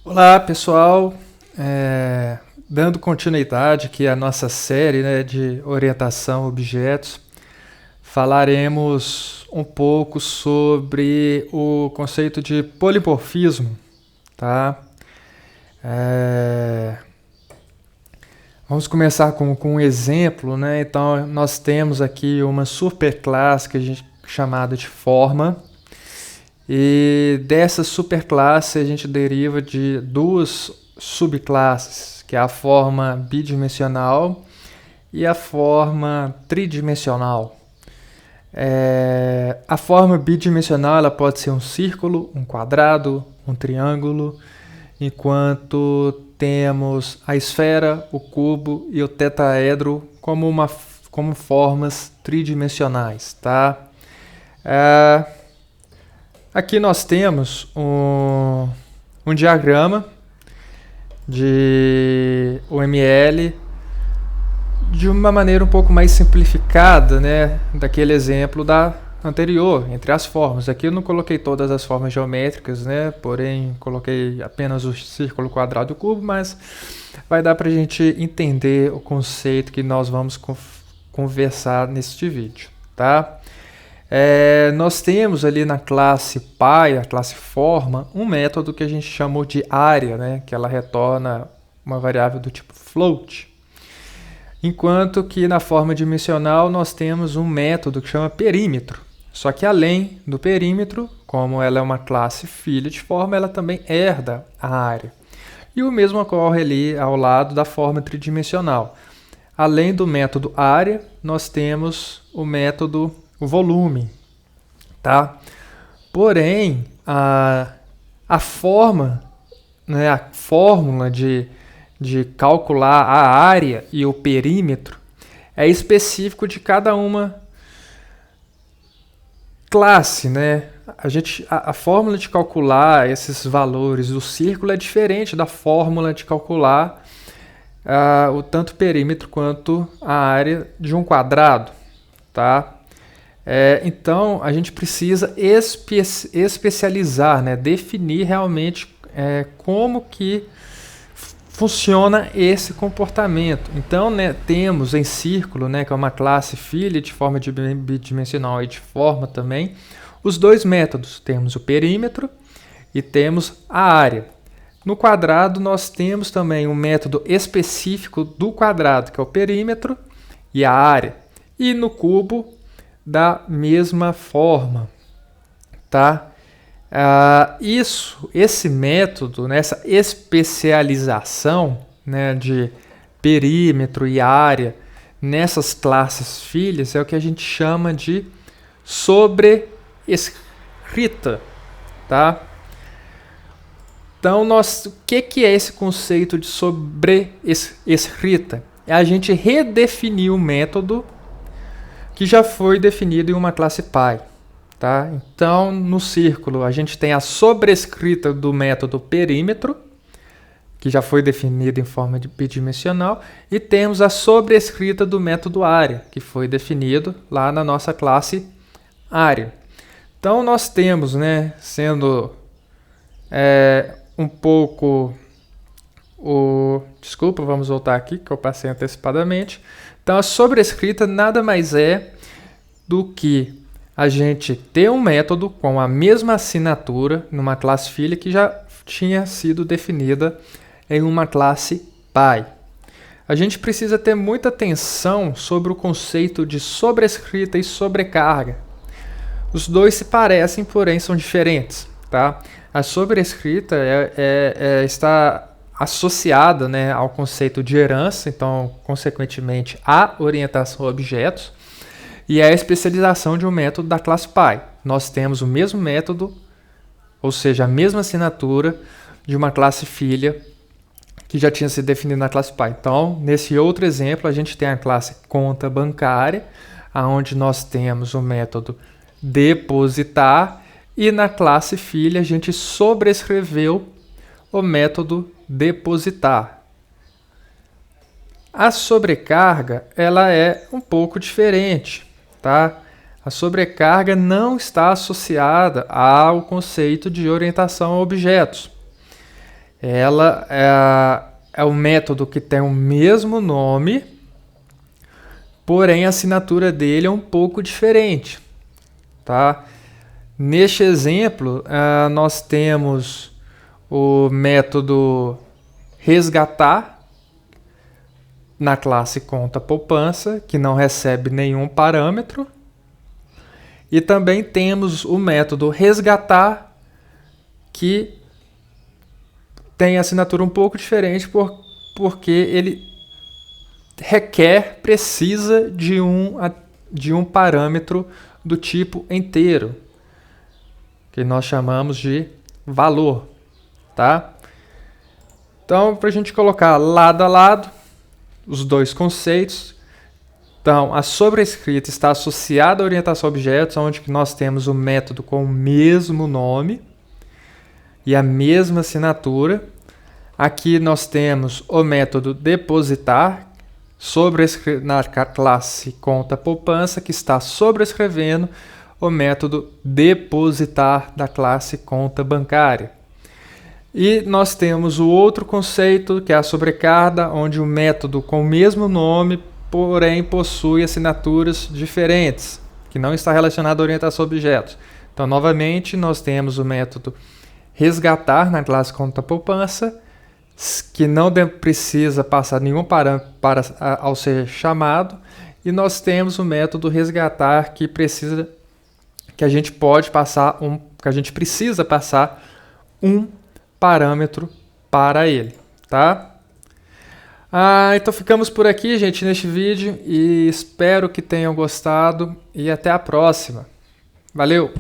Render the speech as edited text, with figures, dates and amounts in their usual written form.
Olá, pessoal. Dando continuidade aqui à nossa série, né, de orientação a objetos, falaremos um pouco sobre o conceito de polimorfismo, tá? É, Vamos começar com um exemplo, né? Então, nós temos aqui uma superclasse que a gente chamada de forma. E dessa superclasse a gente deriva de duas subclasses, que é a forma bidimensional e a forma tridimensional. A forma bidimensional ela pode ser um círculo, um quadrado, um triângulo, enquanto temos a esfera, o cubo e o tetaedro como formas tridimensionais, tá? Aqui nós temos um diagrama de UML de uma maneira um pouco mais simplificada, né, daquele exemplo da anterior, entre as formas. Aqui eu não coloquei todas as formas geométricas, né, porém coloquei apenas o círculo, quadrado e o cubo, mas vai dar para a gente entender o conceito que nós vamos conversar neste vídeo, tá? Nós temos ali na classe Pi, a classe forma, um método que a gente chamou de área, né, que ela retorna uma variável do tipo float. Enquanto que na forma dimensional nós temos um método que chama perímetro. Só que além do perímetro, como ela é uma classe filha de forma, ela também herda a área. E o mesmo ocorre ali ao lado da forma tridimensional. Além do método área, nós temos o método volume, tá? Porém, a forma, né, a fórmula de calcular a área e o perímetro é específico de cada uma classe, né? A fórmula de calcular esses valores do círculo é diferente da fórmula de calcular o tanto perímetro quanto a área de um quadrado, tá? Então, a gente precisa especializar, né? Definir realmente como que funciona esse comportamento. Então, né, temos em círculo, né, que é uma classe filha de forma bidimensional e de forma também, os dois métodos. Temos o perímetro e temos a área. No quadrado, nós temos também um método específico do quadrado, que é o perímetro e a área. E no cubo, da mesma forma, tá? Esse método, né, essa especialização, né, de perímetro e área nessas classes filhas é o que a gente chama de sobrescrita, tá? Então, o que é esse conceito de sobrescrita? É a gente redefinir o método que já foi definido em uma classe Pi. Tá? Então, no círculo, a gente tem a sobrescrita do método perímetro, que já foi definido em forma de bidimensional, e temos a sobrescrita do método área, que foi definido lá na nossa classe área. Então, nós temos, né, sendo um pouco Desculpa, vamos voltar aqui, que eu passei antecipadamente. Então, a sobrescrita nada mais é do que a gente ter um método com a mesma assinatura numa classe filha que já tinha sido definida em uma classe Pi. A gente precisa ter muita atenção sobre o conceito de sobrescrita e sobrecarga. Os dois se parecem, porém são diferentes, tá? A sobrescrita está associada, né, ao conceito de herança, então, consequentemente, à orientação a objetos, e a especialização de um método da classe Pi. Nós temos o mesmo método, ou seja, a mesma assinatura de uma classe filha que já tinha sido definida na classe Pi. Então, nesse outro exemplo, a gente tem a classe conta bancária, onde nós temos o método depositar, e na classe filha a gente sobrescreveu o método depositar. A sobrecarga ela é um pouco diferente, tá? A sobrecarga não está associada ao conceito de orientação a objetos. Ela é o método que tem o mesmo nome, porém a assinatura dele é um pouco diferente, tá? Neste exemplo, nós temos o método resgatar na classe conta poupança, que não recebe nenhum parâmetro. E também temos o método resgatar, que tem assinatura um pouco diferente porque ele precisa de um parâmetro do tipo inteiro, que nós chamamos de valor, tá? Então, para a gente colocar lado a lado os dois conceitos, então a sobrescrita está associada à orientação a objetos, onde nós temos o método com o mesmo nome e a mesma assinatura. Aqui nós temos o método depositar na classe conta poupança, que está sobrescrevendo o método depositar da classe conta bancária. E nós temos o outro conceito, que é a sobrecarga, onde o método com o mesmo nome, porém possui assinaturas diferentes, que não está relacionado à orientação a objetos. Então, novamente, nós temos o método resgatar na classe conta poupança, que não precisa passar nenhum parâmetro ao ser chamado, e nós temos o método resgatar que a gente precisa passar um parâmetro para ele, tá? Então ficamos por aqui, gente, neste vídeo, e espero que tenham gostado, e até a próxima. Valeu!